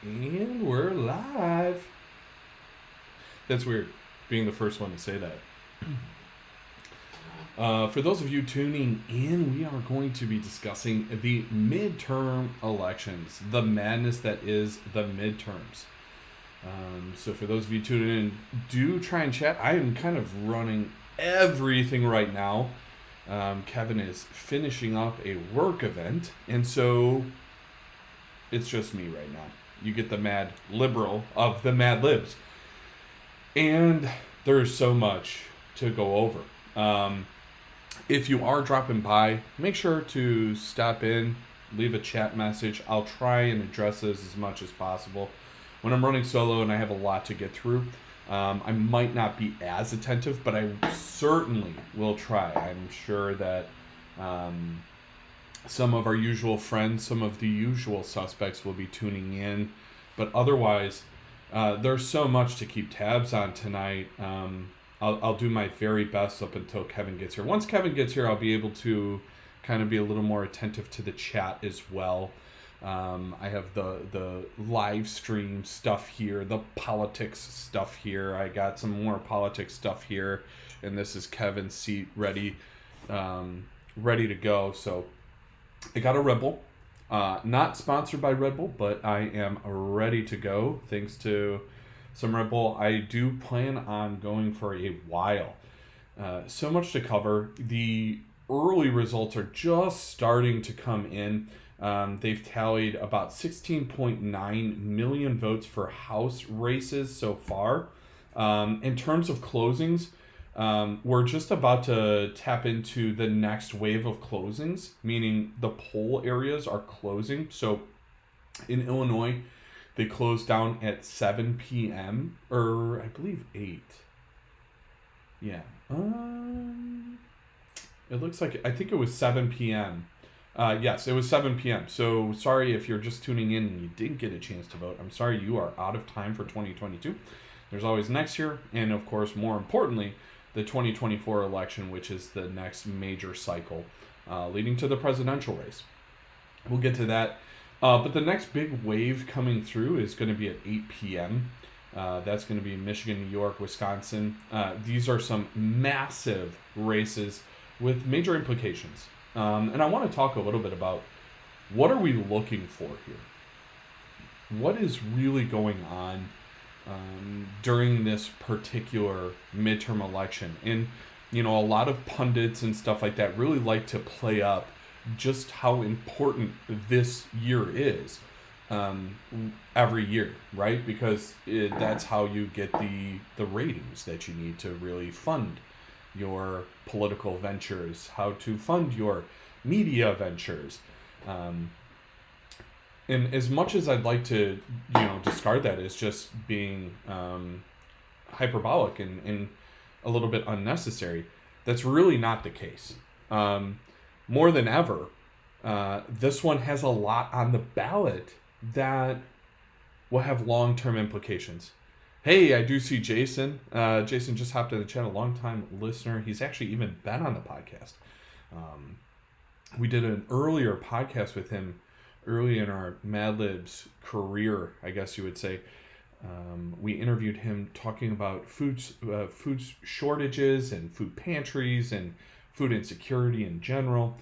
And we're live. That's weird, being the first one to say that. For those of you tuning in, we are going to be discussing the midterm elections, the madness that is the midterms. So for those of you tuning in, do try and chat. I am kind of running everything right now. Kevin is finishing up a work event, and so it's just me right now. You get the mad liberal of the mad libs. And there's so much to go over. If you are dropping by, make sure to stop in, leave a chat message. I'll try and address those as much as possible. When I'm running solo and I have a lot to get through, I might not be as attentive, but I certainly will try. I'm sure that some of our usual friends, some of the usual suspects will be tuning in. But otherwise, there's so much to keep tabs on tonight. I'll do my very best up until Kevin gets here. Once Kevin gets here, I'll be able to kind of be a little more attentive to the chat as well. I have the live stream stuff here, the politics stuff here. I got some more politics stuff here, and this is Kevin's seat ready to go. So I got a Red Bull. Not sponsored by Red Bull, but I am ready to go thanks to some Red Bull. I do plan on going for a while. So much to cover. The early results are just starting to come in. They've tallied about 16.9 million votes for House races so far. In terms of closings, we're just about to tap into the next wave of closings, meaning the poll areas are closing. So in Illinois, they closed down at 7 p.m. or I believe 8. Yeah. It looks like, I think it was 7 p.m. Yes, it was 7 p.m. So sorry if you're just tuning in and you didn't get a chance to vote. I'm sorry you are out of time for 2022. There's always next year, and of course, more importantly, the 2024 election, which is the next major cycle leading to the presidential race. We'll get to that. But the next big wave coming through is going to be at 8 p.m. That's going to be Michigan, New York, Wisconsin. These are some massive races with major implications. And I want to talk a little bit about what are we looking for here? What is really going on during this particular midterm election? And, you know, a lot of pundits and stuff like that really like to play up just how important this year is every year, right? Because that's how you get the ratings that you need to really fund your political ventures, how to fund your media ventures. And as much as I'd like to, discard that as just being hyperbolic and a little bit unnecessary, that's really not the case. More than ever, this one has a lot on the ballot that will have long-term implications. Hey, I do see Jason. Jason just hopped in the channel, long-time listener. He's actually even been on the podcast. We did an earlier podcast with him early in our Mad Libs career, I guess you would say. We interviewed him talking about food shortages and food pantries and food insecurity in general.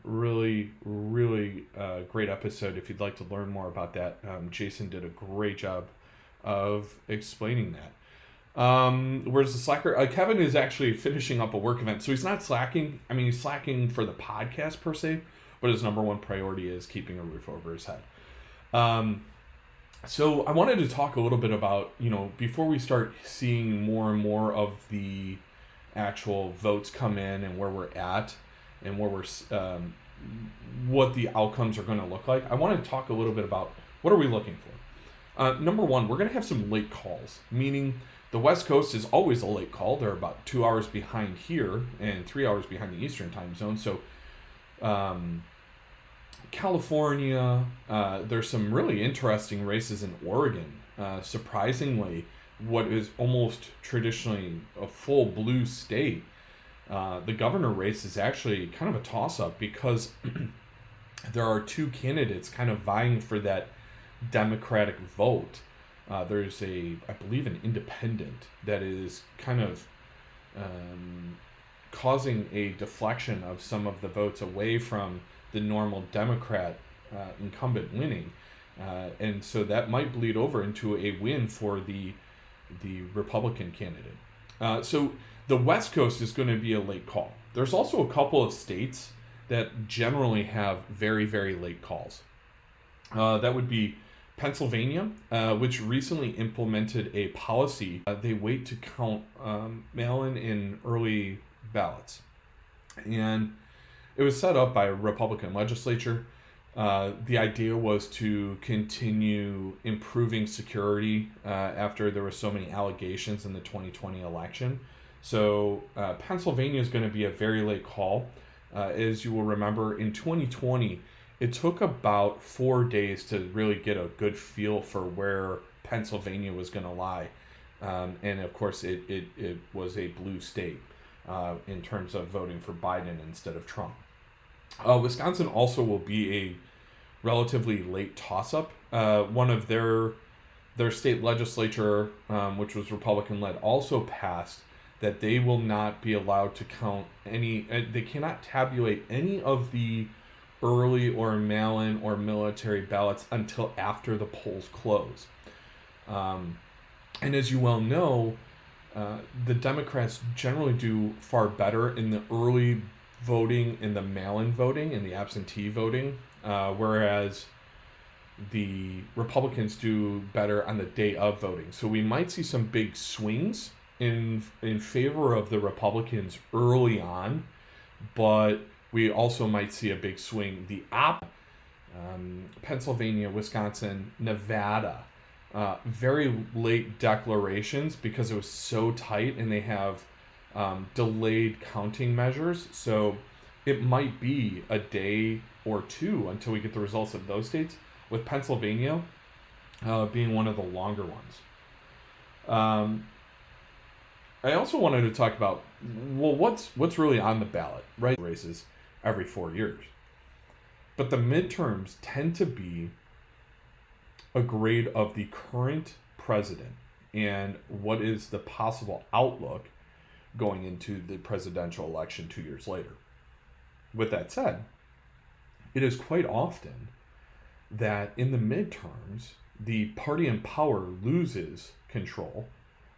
Really great episode. If you'd like to learn more about that, Jason did a great job of explaining that. Where's the slacker? Kevin is actually finishing up a work event, so he's not slacking. I mean, he's slacking for the podcast per se, but his number one priority is keeping a roof over his head. So I wanted to talk a little bit about, before we start seeing more and more of the actual votes come in and where we're at and where what the outcomes are going to look like, I want to talk a little bit about what are we looking for. Number one, we're going to have some late calls, meaning the West Coast is always a late call. They're about 2 hours behind here and 3 hours behind the Eastern time zone. So California, there's some really interesting races in Oregon. Surprisingly, what is almost traditionally a full blue state, the governor race is actually kind of a toss-up because there are two candidates kind of vying for that Democratic vote. There's I believe, an independent that is kind of causing a deflection of some of the votes away from the normal Democrat incumbent winning. And so that might bleed over into a win for the Republican candidate. So the West Coast is going to be a late call. There's also a couple of states that generally have very, very late calls. That would be Pennsylvania, which recently implemented a policy. They wait to count mail-in and early ballots. And it was set up by a Republican legislature. The idea was to continue improving security after there were so many allegations in the 2020 election. So Pennsylvania is going to be a very late call. As you will remember, in 2020, it took about 4 days to really get a good feel for where Pennsylvania was going to lie. And of course, it was a blue state in terms of voting for Biden instead of Trump. Wisconsin also will be a relatively late toss-up. One of their state legislature, which was Republican-led, also passed that they will not be allowed to count they cannot tabulate any of the early or mail-in or military ballots until after the polls close. And as you well know, the Democrats generally do far better in the early voting, in the mail-in voting, in the absentee voting, whereas the Republicans do better on the day of voting. So we might see some big swings in favor of the Republicans early on, but we also might see a big swing. Pennsylvania, Wisconsin, Nevada, very late declarations because it was so tight, and they have delayed counting measures. So it might be a day or two until we get the results of those states, with Pennsylvania being one of the longer ones. I also wanted to talk about, well, what's really on the ballot, right? Races every 4 years. But the midterms tend to be a grade of the current president and what is the possible outlook going into the presidential election 2 years later. With that said, it is quite often that in the midterms, the party in power loses control,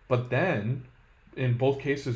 but then in both cases,